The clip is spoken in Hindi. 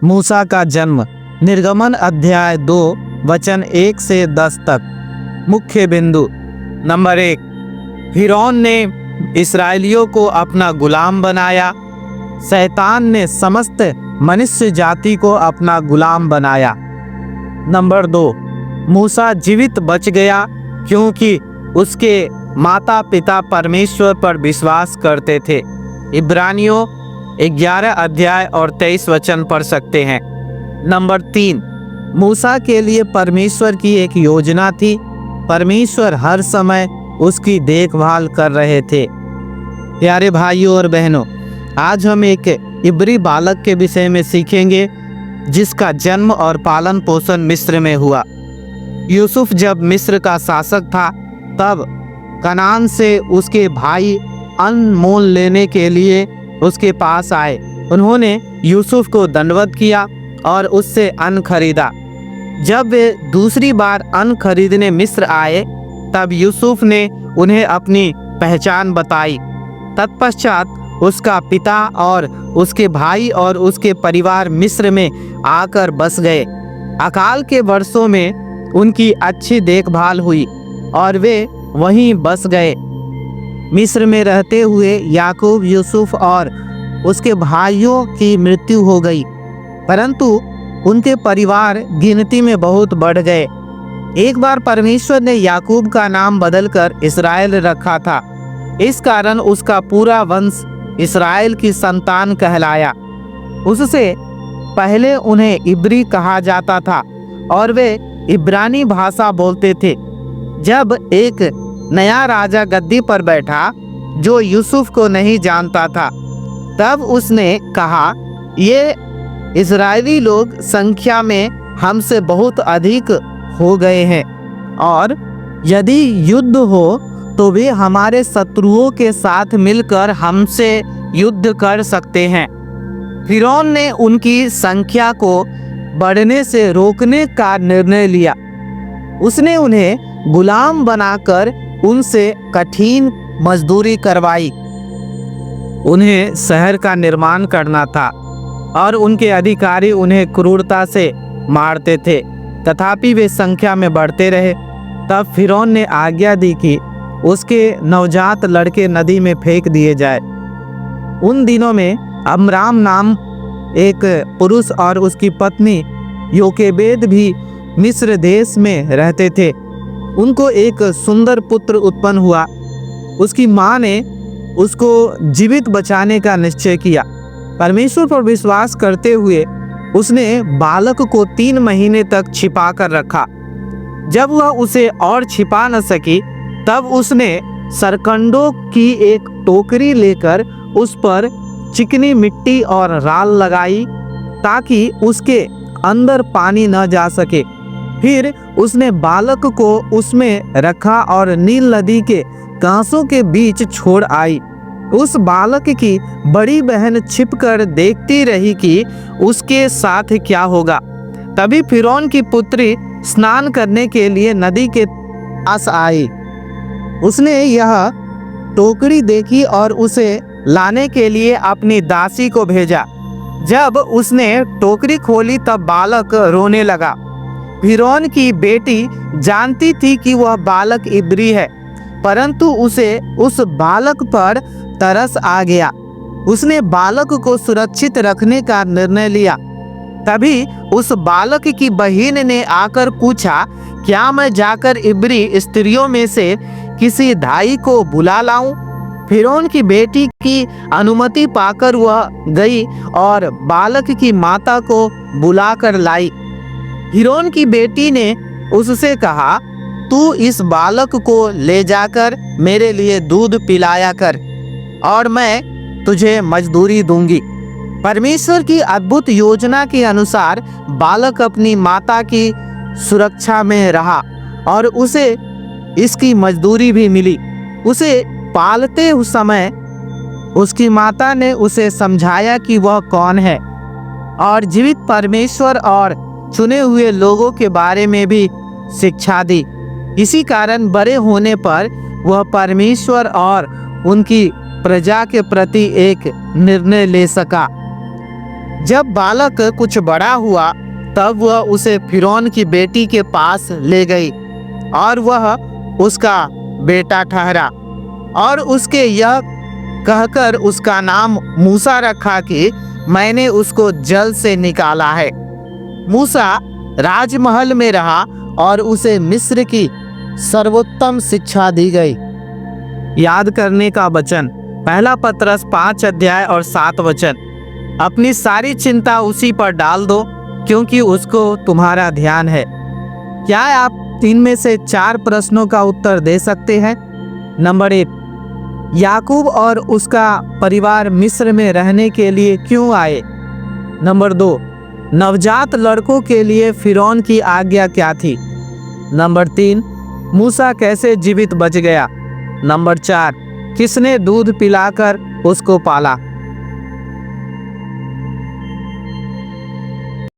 मूसा का जन्म। निर्गमन अध्याय 2 वचन 1 से 10 तक। मुख्य बिंदु। नंबर 1, फिरौन ने इस्राएलियों को अपना गुलाम बनाया। शैतान ने समस्त मनुष्य जाति को अपना गुलाम बनाया। नंबर 2, मूसा जीवित बच गया क्योंकि उसके माता पिता परमेश्वर पर विश्वास करते थे। इब्रानियों 11 अध्याय और 23 वचन पढ़ सकते हैं। नंबर 3, मूसा के लिए परमेश्वर की एक योजना थी। परमेश्वर हर समय उसकी देखभाल कर रहे थे। प्यारे भाइयों और बहनों, आज हम एक इब्री बालक के विषय में सीखेंगे जिसका जन्म और पालन पोषण मिस्र में हुआ। यूसुफ जब मिस्र का शासक था तब कनान से उसके भाई अन्न मोल लेने के लिए उसके पास आए। उन्होंने यूसुफ को दंडवत किया और उससे अन्न खरीदा। जब वे दूसरी बार अन्न खरीदने मिस्र आए तब यूसुफ ने उन्हें अपनी पहचान बताई। तत्पश्चात उसका पिता और उसके भाई और उसके परिवार मिस्र में आकर बस गए। अकाल के वर्षों में उनकी अच्छी देखभाल हुई और वे वहीं बस गए। मिस्र में रहते हुए याकूब, यूसुफ और उसके भाइयों की मृत्यु हो गई, परंतु उनके परिवार गिनती में बहुत बढ़ गए। एक बार परमेश्वर ने याकूब का नाम बदलकर इस्राएल रखा था। इस कारण उसका पूरा वंश इस्राएल की संतान कहलाया। उससे पहले उन्हें इब्री कहा जाता था और वे इब्रानी भाषा बोलते थे। जब एक नया राजा गद्दी पर बैठा जो यूसुफ को नहीं जानता था, तब उसने कहा, ये इजरायली लोग संख्या में हमसे बहुत अधिक हो गए हैं और यदि युद्ध हो तो वे हमारे शत्रुओं के साथ मिलकर हमसे युद्ध कर सकते हैं। फिरौन ने उनकी संख्या को बढ़ने से रोकने का निर्णय लिया। उसने उन्हें गुलाम बनाकर उनसे कठिन मजदूरी करवाई। उन्हें शहर का निर्माण करना था और उनके अधिकारी उन्हें क्रूरता से मारते थे। तथापि वे संख्या में बढ़ते रहे। तब फिरौन ने आज्ञा दी कि उसके नवजात लड़के नदी में फेंक दिए जाए। उन दिनों में अमराम नाम एक पुरुष और उसकी पत्नी योकेबेद भी मिस्र देश में रहते थे। उनको एक सुंदर पुत्र उत्पन्न हुआ। उसकी माँ ने उसको जीवित बचाने का निश्चय किया। परमेश्वर पर विश्वास करते हुए उसने बालक को 3 महीने तक छिपा कर रखा। जब वह उसे और छिपा न सकी तब उसने सरकंडों की एक टोकरी लेकर उस पर चिकनी मिट्टी और राल लगाई ताकि उसके अंदर पानी न जा सके। फिर उसने बालक को उसमें रखा और नील नदी के घासों के बीच छोड़ आई। उस बालक की बड़ी बहन छिपकर देखती रही कि उसके साथ क्या होगा। तभी फिरौन की पुत्री स्नान करने के लिए नदी के पास आई। उसने यह टोकरी देखी और उसे लाने के लिए अपनी दासी को भेजा। जब उसने टोकरी खोली तब बालक रोने लगा। फिरौन की बेटी जानती थी कि वह बालक इब्री है, परंतु उसे उस बालक पर तरस आ गया। उसने बालक को सुरक्षित रखने का निर्णय लिया। तभी उस बालक की बहन ने आकर पूछा, क्या मैं जाकर इब्री स्त्रियों में से किसी दाई को बुला लाऊं? फिरौन की बेटी की अनुमति पाकर वह गई और बालक की माता को बुलाकर लाई। फिरौन की बेटी ने उससे कहा, तू इस बालक को ले जाकर मेरे लिए दूध पिलाया कर और मैं तुझे मजदूरी दूंगी। परमेश्वर की अद्भुत योजना के अनुसार बालक अपनी माता की सुरक्षा में रहा और उसे इसकी मजदूरी भी मिली। उसे पालते उस समय उसकी माता ने उसे समझाया कि वह कौन है और जीवित परमेश्वर और चुने हुए लोगों के बारे में भी शिक्षा दी। इसी कारण बड़े होने पर वह परमेश्वर और उनकी प्रजा के प्रति एक निर्णय ले सका। जब बालक कुछ बड़ा हुआ तब वह उसे फिरौन की बेटी के पास ले गई और वह उसका बेटा ठहरा और उसके यह कहकर उसका नाम मूसा रखा कि मैंने उसको जल से निकाला है। मूसा राजमहल में रहा और उसे मिस्र की सर्वोत्तम शिक्षा दी गई। याद करने का वचन, पहला पतरस 5 अध्याय और 7 वचन। अपनी सारी चिंता उसी पर डाल दो क्योंकि उसको तुम्हारा ध्यान है। क्या आप इनमें से 4 प्रश्नों का उत्तर दे सकते हैं? नंबर 1, याकूब और उसका परिवार मिस्र में रहने के लिए क्यों आए? नंबर 2, नवजात लड़कों के लिए फिरौन की आज्ञा क्या थी? नंबर 3, मूसा कैसे जीवित बच गया? नंबर 4, किसने दूध पिलाकर उसको पाला?